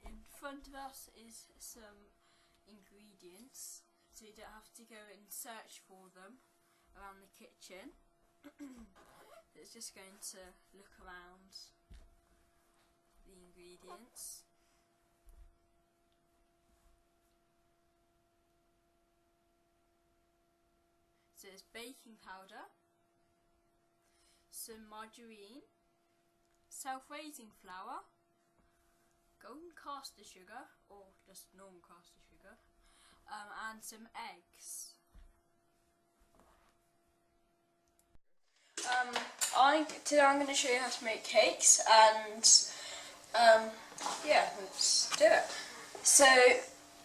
In front of us is some ingredients, so you don't have to go and search for them around the kitchen. It's just going to look around the ingredients. So there's baking powder, some margarine, self-raising flour, golden caster sugar, or just normal caster sugar, and some eggs. Today I'm going to show you how to make cakes, and yeah, let's do it. So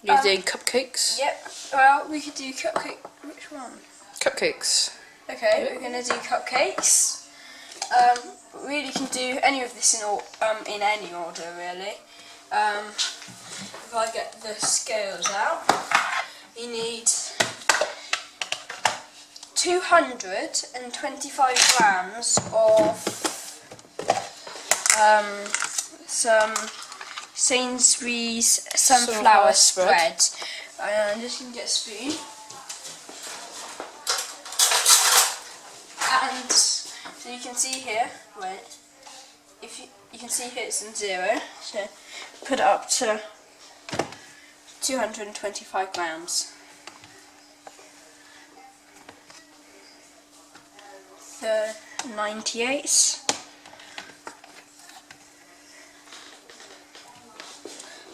you're doing cupcakes? Yep. Well, we could do cupcake. Which one? Cupcakes. Okay, we're going to do cupcakes. Really, can do any of this in any order, really. If I get the scales out, you need 225 grams of some Sainsbury's sunflower spread. And just can get a spoon. And so you can see here, you can see here it's in 0, so put it up to 225 grams. The 98,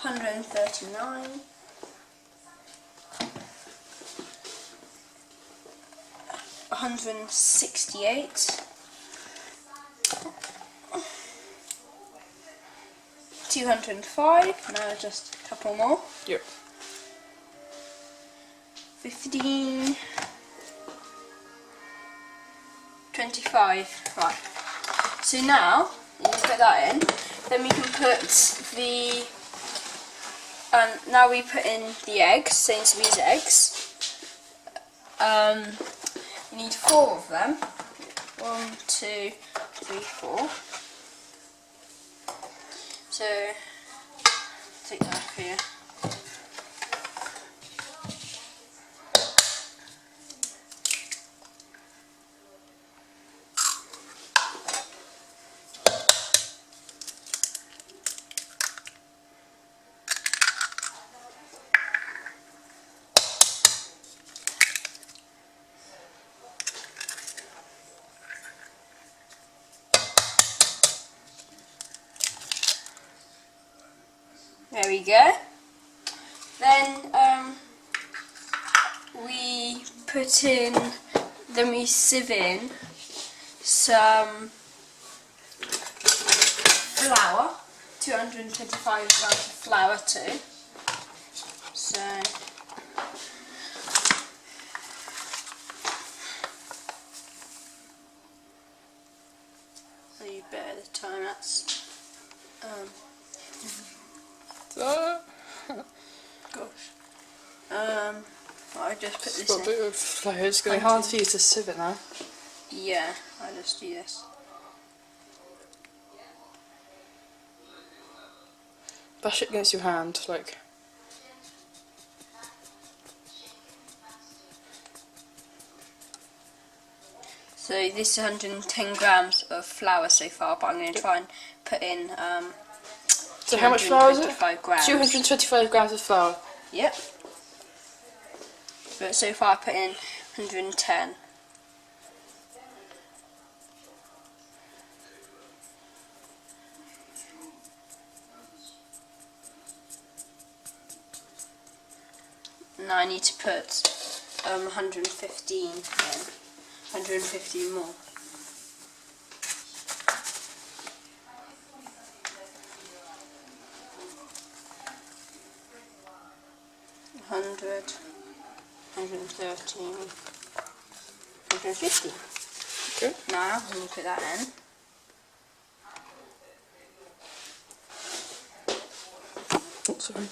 139, 168, 205, now just a couple more. Yep. 15, 25, right. So now, you can put that in, then we can put the, now we put in the eggs, Sainsbury's eggs. You need 4 of them. 1, 2, 3, 4. So, take that off here. There we go. Then we sieve in some flour, 225 grams of flour too. So you better the time that's gosh. I just put this got a bit of flour. It's going to be hard for you to sieve it now. Yeah, I'll just do this. Bash it against your hand, like. So this is 110 grams of flour so far, but I'm going to try and put in so how much flour is it? 225 grams of flour. Yep. But so far I put in 110. Now I need to put 115 in. 115 more. $100, $113, $150. Okay. Now I'm going to put that in. Oh, sorry.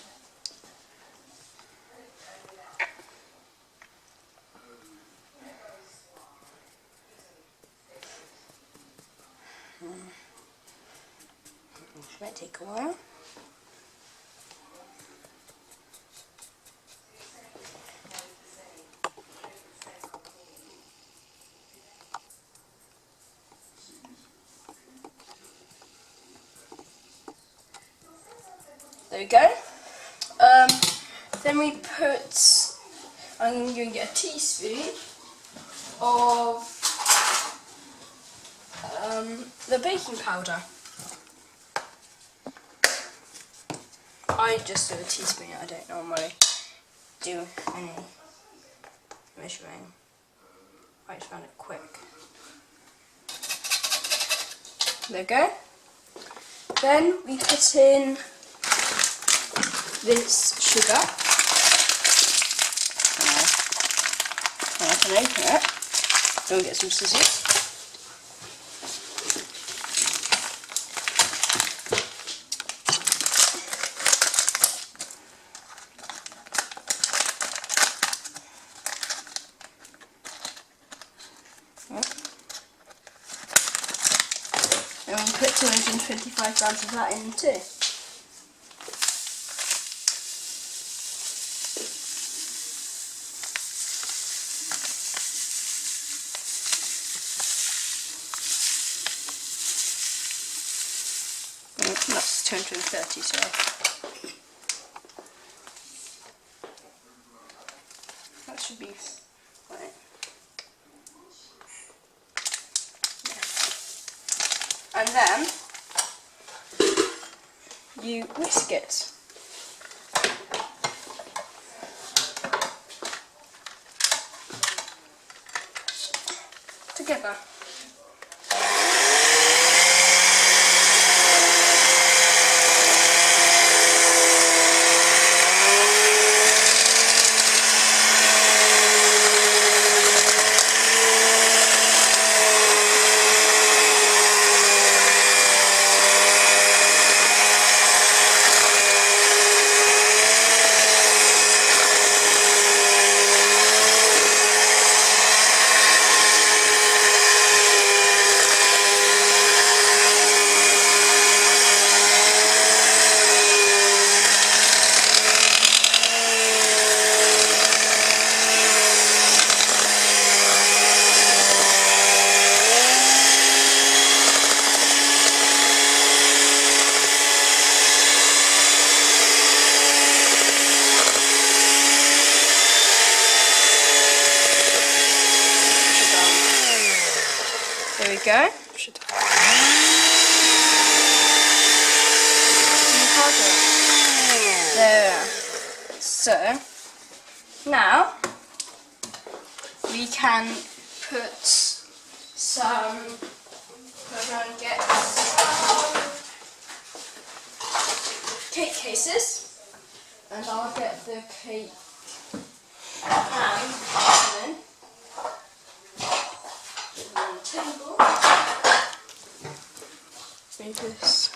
Might take a while. There we go. Then we put, I'm going to get a teaspoon of the baking powder. I just do a teaspoon, I don't normally do any measuring. I just found it quick. There we go. Then we put in this sugar. And I can open it. Then we'll get some scissors. And we'll put 225 grams of that in too. That's 230, sorry. That should be right. Yeah. And then you whisk it. Together. There we go. There. So now we can put some. We're going to get some cake cases, and I'll get the cake pan in. Table. Bring this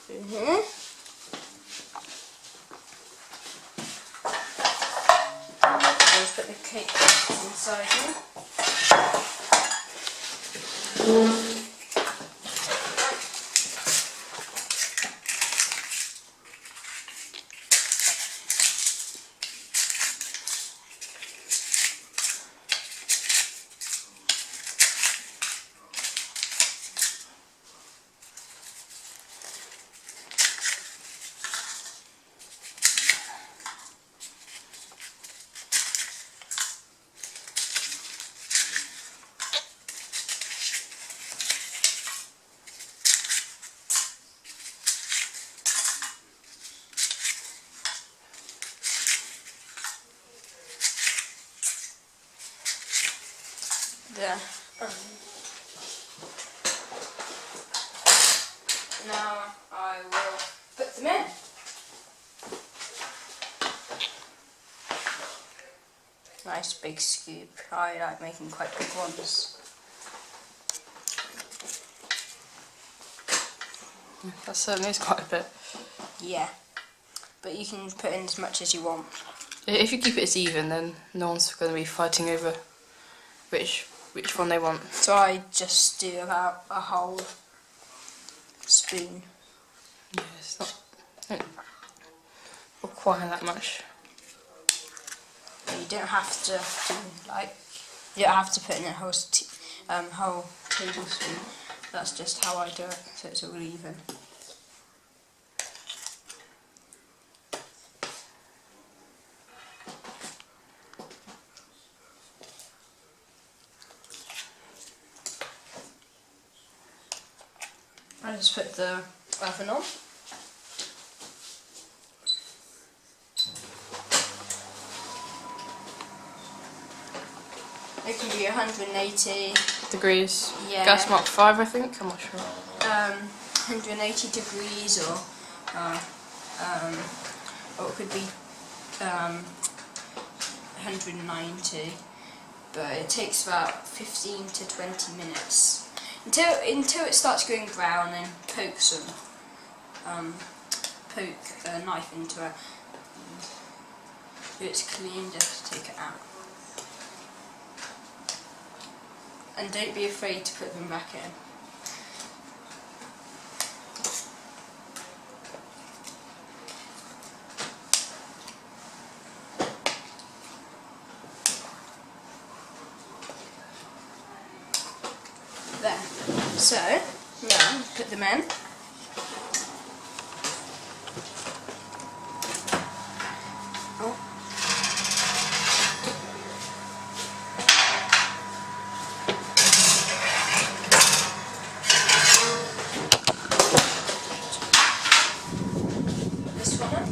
in here. Let's put the cake inside here. There. Now I will put them in. Nice big scoop. I like making quite big ones. That certainly is quite a bit. Yeah, but you can put in as much as you want. If you keep it as even, then no one's going to be fighting over which one they want. So I just do about a whole spoon. Yeah, it's not require that much. You don't have to do you don't have to put in a whole tablespoon. That's just how I do it, so it's all even. Let's put the oven on. It can be 180 degrees. Yeah. Gas mark 5, I think. I'm not sure. 180 degrees, or it could be 190. But it takes about 15 to 20 minutes until it starts going brown. And poke a knife into it. It's clean, just take it out. And don't be afraid to put them back in. There. So, now put them in. Oh. This one in.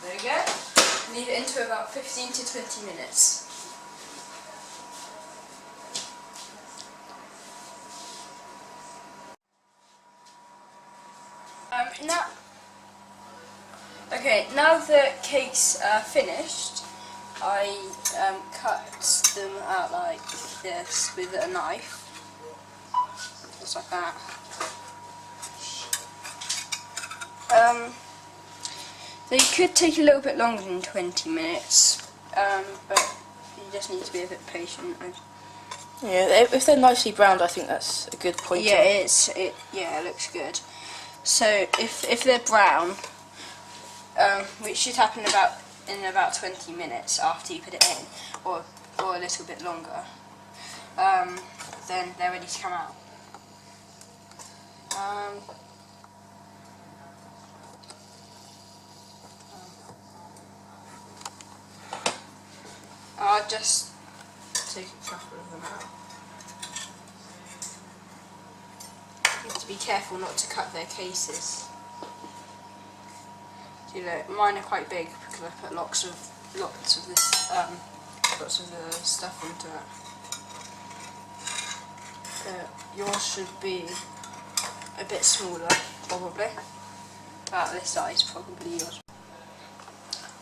There we go. Leave it in for about 15 to 20 minutes. Now the cakes are finished, I cut them out like this with a knife, just like that. They could take a little bit longer than 20 minutes, but you just need to be a bit patient. Yeah, if they're nicely browned, I think that's a good point. Yeah, it looks good. So if they're brown, which should happen in about 20 minutes after you put it in, or a little bit longer, then they're ready to come out. I'll just take a couple of them out. You have to be careful not to cut their cases. You know, mine are quite big because I put lots of the stuff into it. Yours should be a bit smaller, probably. About this size, probably yours.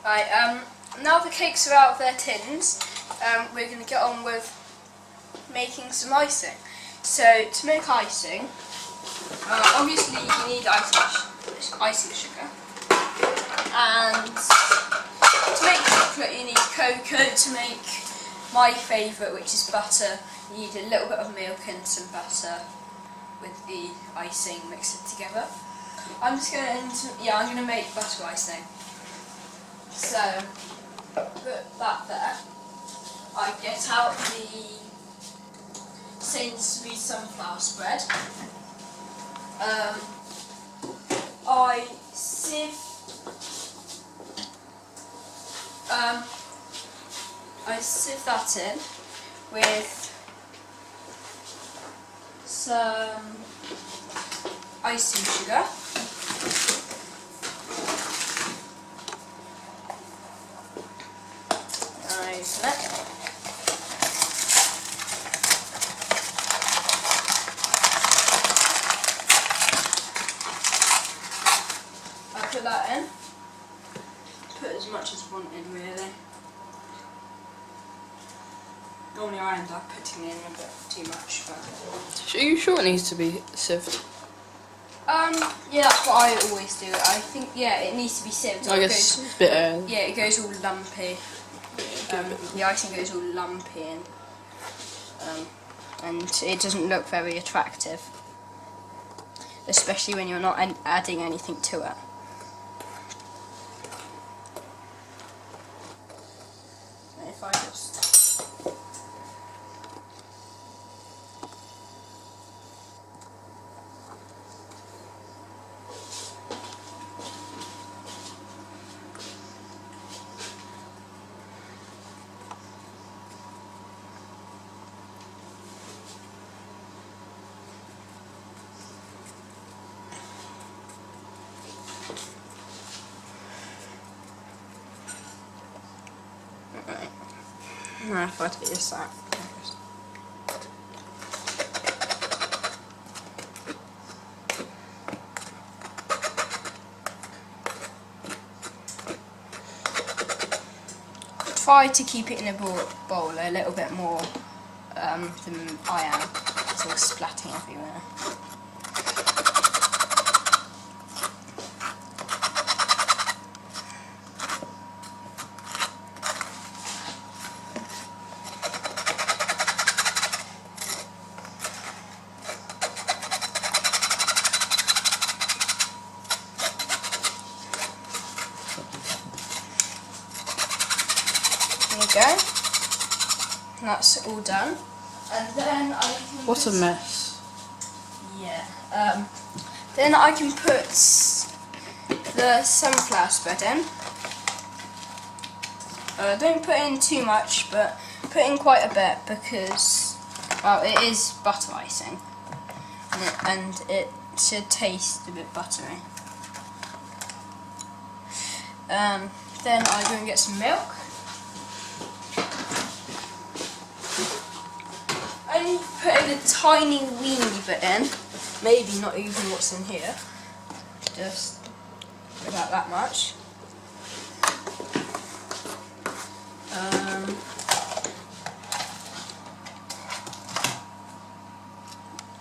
Right, now the cakes are out of their tins, we're going to get on with making some icing. So to make icing, obviously you need icing sugar. And to make chocolate you need cocoa. To make my favourite, which is butter, you need a little bit of milk and some butter with the icing, mix it together. I'm going to make butter icing. So, put that there. I get out the Sainsbury's sunflower spread. I sieve that in with some icing sugar. Nice. I put that in. Put as much as I want in, really. Normally I end up putting in a bit too much, but... Are you sure it needs to be sieved? Yeah, that's what I always do. I think, yeah, it needs to be sieved. I guess it's a bit... yeah, it goes all lumpy. The icing goes all lumpy and it doesn't look very attractive. Especially when you're not adding anything to it. If I just... Now if I take this out. Try to keep it in a bowl a little bit more than I am. It's all splatting everywhere. There you go. That's all done. And then I can What a mess. Yeah. Then I can put the sunflower spread in. Don't put in too much, but put in quite a bit because, well, it is butter icing, and it should taste a bit buttery. Then I go and get some milk. Only putting a tiny weeny bit in, maybe not even what's in here, just about that much.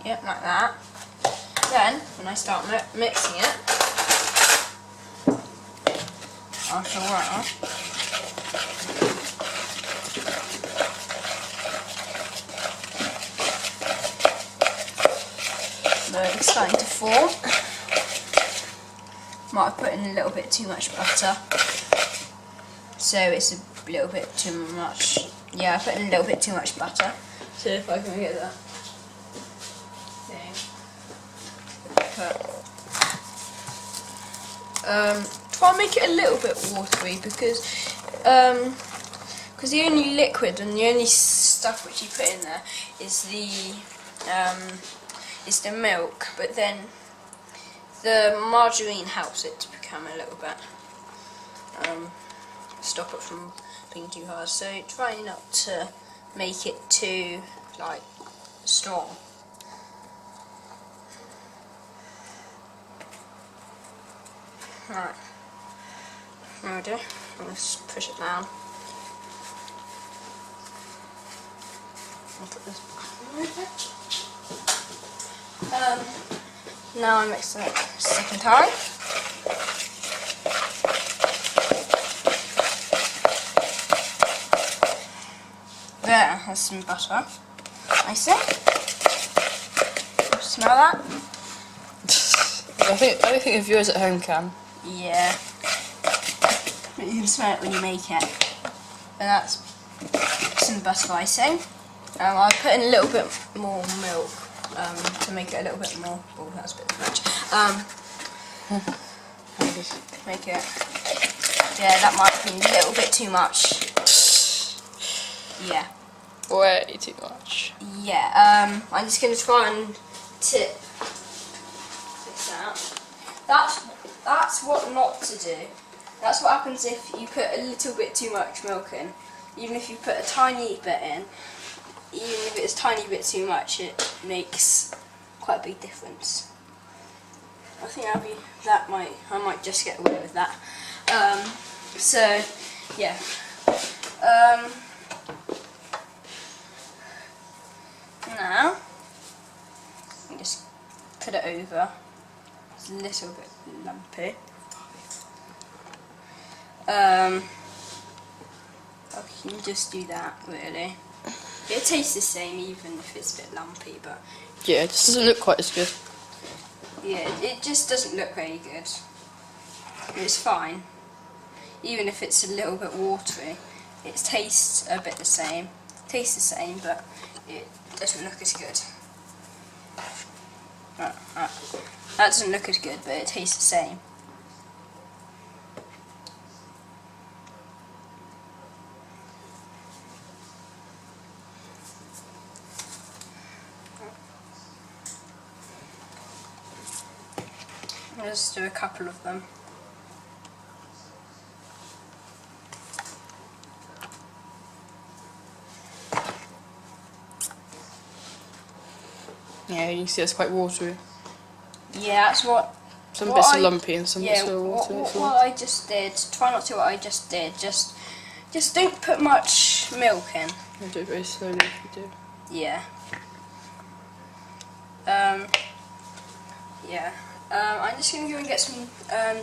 Yep, like that. Then, when I start mixing it, after a while, it's starting to form. Might have put in a little bit too much butter, so it's a little bit too much. Yeah, I put in a little bit too much butter. So if I can get that thing, try and make it a little bit watery because the only liquid and the only stuff which you put in there is the milk, but then the margarine helps it to become a little bit, stop it from being too hard. So try not to make it too like strong. Right, now I do. Let's push it down. I'll put this back. Now I mix it second time. There, has some butter. Icing. Smell that? I don't think the viewers at home can. Yeah. But you can smell it when you make it. And that's some butter icing. I put in a little bit more milk to make it a little bit more. Oh, that's a bit too much. Make it. Yeah, that might be a little bit too much. Yeah. Way too much. Yeah. I'm just gonna try and tip this out. That's what not to do. That's what happens if you put a little bit too much milk in. Even if you put a tiny bit in, even if it's a tiny bit too much, it makes quite a big difference. I think I might just get away with that. So yeah. Now I just put it over. It's a little bit lumpy. I can just do that really. It tastes the same even if it's a bit lumpy, but yeah, it just doesn't look quite as good. Yeah, it just doesn't look very good. It's fine. Even if it's a little bit watery, it tastes a bit the same. Tastes the same, but it doesn't look as good. That doesn't look as good, but it tastes the same. I'll just do a couple of them. Yeah, you can see it's quite watery. Yeah, that's what. Some what bits I, are lumpy and some bits are watery. What I just did. Try not to. What I just did. Just don't put much milk in. I'll do it very slowly if you do. Yeah. Yeah. I'm just going to go and get some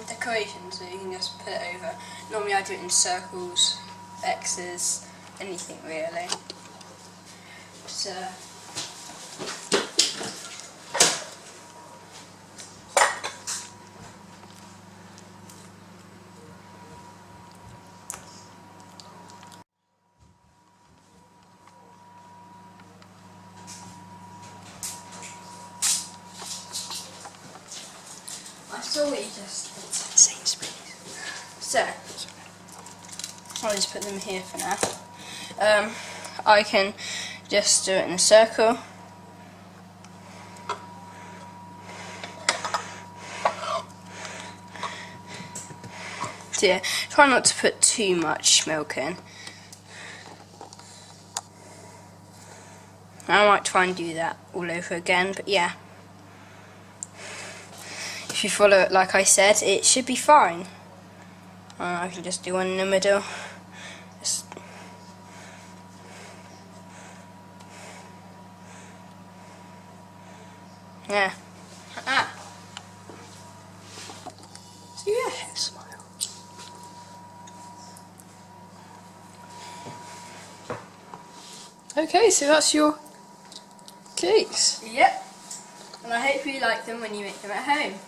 decorations so you can just put it over. Normally I do it in circles, X's, anything really. So. I saw what you just did. Sainsbury's. So, I'll just put them here for now. I can just do it in a circle. So yeah, try not to put too much milk in. I might try and do that all over again, but yeah. If you follow it like I said, it should be fine. I can just do one in the middle. Just yeah. So yeah. Smile. Okay, so that's your cakes. Yep. And I hope you like them when you make them at home.